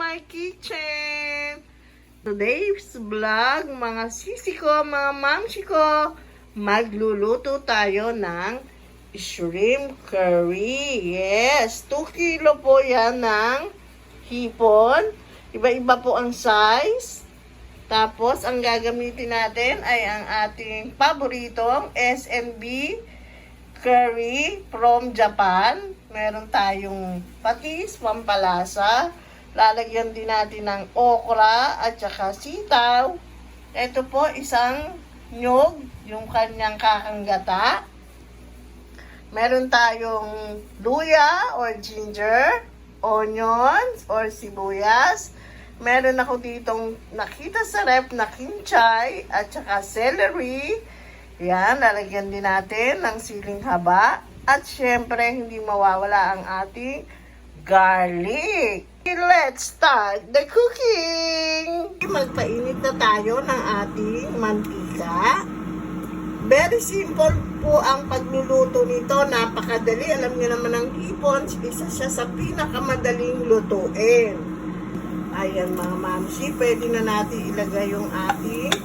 my kitchen! Today's vlog, mga sisi ko, mga mamsi ko, magluluto tayo ng shrimp curry. Yes, 2 kilo po yan ng hipon. Iba-iba po ang size. Tapos, ang gagamitin natin ay ang ating paboritong S&B curry from Japan. Meron tayong patis, pampalasa. Lalagyan din natin ng okra at saka sitaw. Ito po isang nyog, yung kanyang kakanggata. Meron tayong luya or ginger, onions or sibuyas. Meron ako ditong nakita sa rep na kimchi at saka celery. Yan, lalagyan din natin ng siling haba. At syempre, hindi mawawala ang ating garlic. Let's start the cooking! Magpainit na tayo ng ating mantika. Very simple po ang pagluluto nito. Napakadali. Alam niyo naman ang hipon, isa siya sa pinakamadaling lutuin. Ayan mga mamsi, pwede na natin ilagay yung ating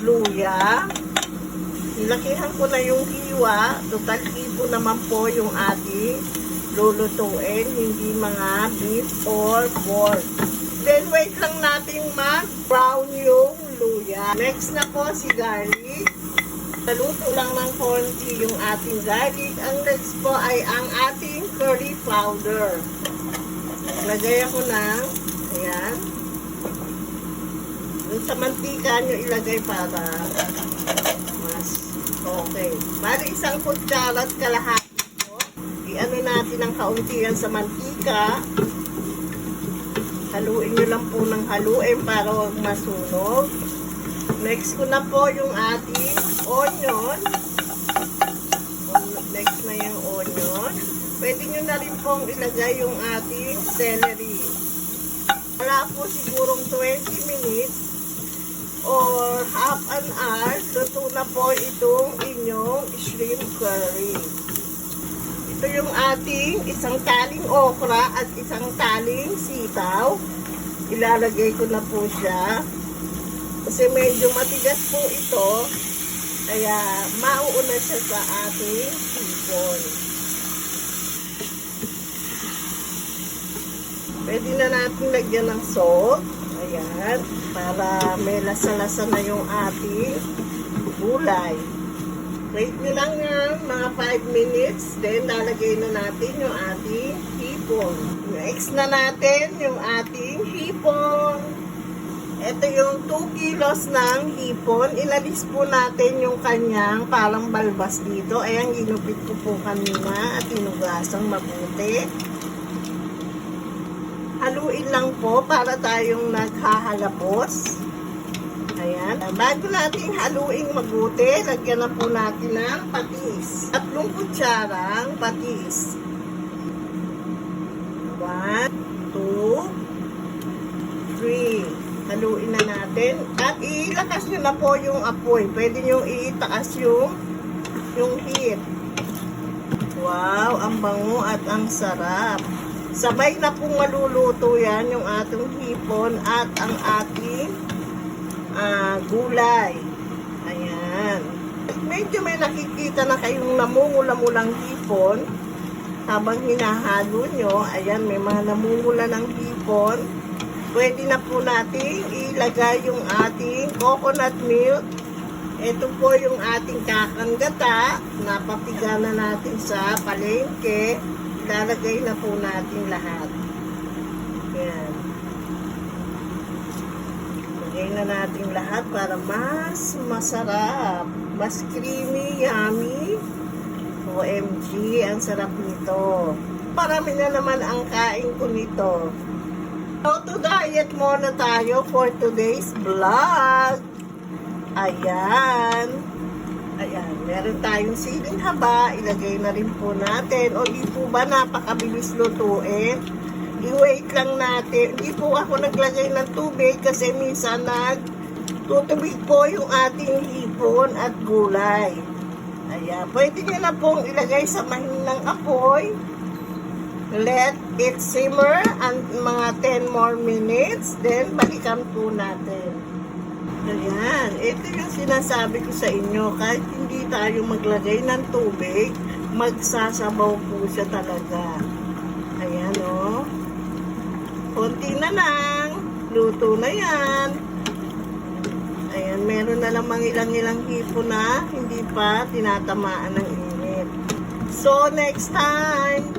luya. Nilakihan ko na yung hiwa. Total hipo naman po yung ating lulutuin, hindi mga beef or pork. Then wait lang natin mag-brown yung luya. Next na po si garlic. Naluto lang ng konti yung ating garlic. Ang next po ay ang ating curry powder. Lagay ako ng ayan. Yung sa mantika nyo ilagay para mas okay. Bali isang kutsara at kalahati. I-ano natin ng kaunti yan sa mantika. Haluin nyo lang po ng haluin para huwag masunog. Next ko na po yung ating onion. Next na yung onion. Pwede nyo na rin pong ilagay yung ating celery. Wala po sigurong 20 minutes or half an hour. Luto na po itong inyong shrimp curry. Ito yung ating isang taling okra at isang taling sitaw. Ilalagay ko na po siya. Kasi medyo matigas po ito. Kaya mauuna siya sa ating hipon. Pwede na natin lagyan ng salt. Ayan. Para may lasa-lasa na yung ating gulay. Wait nyo lang yan, mga 5 minutes. Then, lalagay na natin yung ating hipon. Next na natin yung ating hipon. Ito yung 2 kilos ng hipon. Inalis po natin yung kanyang parang balbas dito. Ayan, ginupit ko po kanina at inugasang mabuti. Haluin lang po para tayong naghahalapos. Ayan. Bago natin haluin mabuti, lagyan na po natin ng patis. 3 kutsarang patis. 1, 2, 3. Haluin na natin. At ilakas nyo na po yung apoy. Pwede nyo itaas yung heat. Wow, ang bango at ang sarap. Sabay na pong maluluto yan yung ating hipon at ang ating gulay. Ayan. Medyo may nakikita na kayong namumula-mulang hipon habang hinahalo nyo. Ayan, may mga namumula ng hipon. Pwede na po natin ilagay yung ating coconut milk. Ito po yung ating kakanggata. Napapiga na natin sa palengke. Ilalagay na po natin lahat. Ayan. Lagay na natin lahat para mas masarap. Mas creamy, yummy. OMG, ang sarap nito. Parami na naman ang kain ko nito. So, to diet muna tayo for today's vlog. Ayan. Ayan, meron tayong siling haba. Ilagay na rin po natin. O di po ba napakabilis lutuin? I-wait lang natin. Hindi po ako naglagay ng tubig kasi minsan tutubig po yung ating hipon at gulay. Ayan, pwede nyo na pong ilagay sa mahinang apoy. Let it simmer and mga 10 more minutes. Then, balikan po natin. Ayan. Ito yung sinasabi ko sa inyo. Kahit hindi tayo maglagay ng tubig, magsasabaw po siya talaga. Ayan, o. Konti na lang. Luto na yan. Ayan, meron na lamang ilang-ilang hipo na hindi pa tinatamaan ng init. So, next time,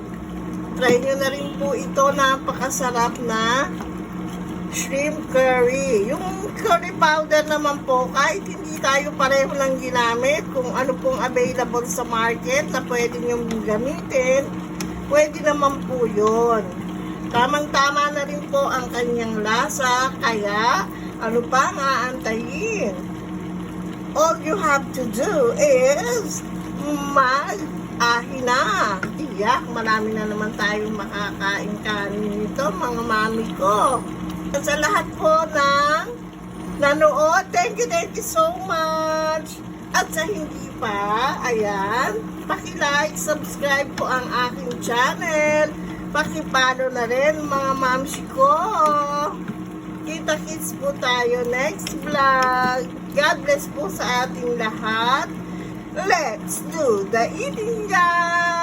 try nyo na rin po ito. Napakasarap na shrimp curry. Yung curry powder naman po, kahit hindi tayo pareho lang ginamit, kung ano pong available sa market na pwede nyo gamitin, pwede naman po yun. Tamang-tama na rin po ang kanyang lasa, kaya ano pa aantayin? All you have to do is mag-ahin na. Tiyak, marami na naman tayong makakain kanin nito, mga mami ko. Sa lahat po ng nanood, thank you so much. At sa hindi pa, ayan, paki-like, subscribe po ang aking channel. Paki-follow na rin mga mamsi ko. Kita-kits po tayo next vlog. God bless po sa ating lahat. Let's do the eating, guys!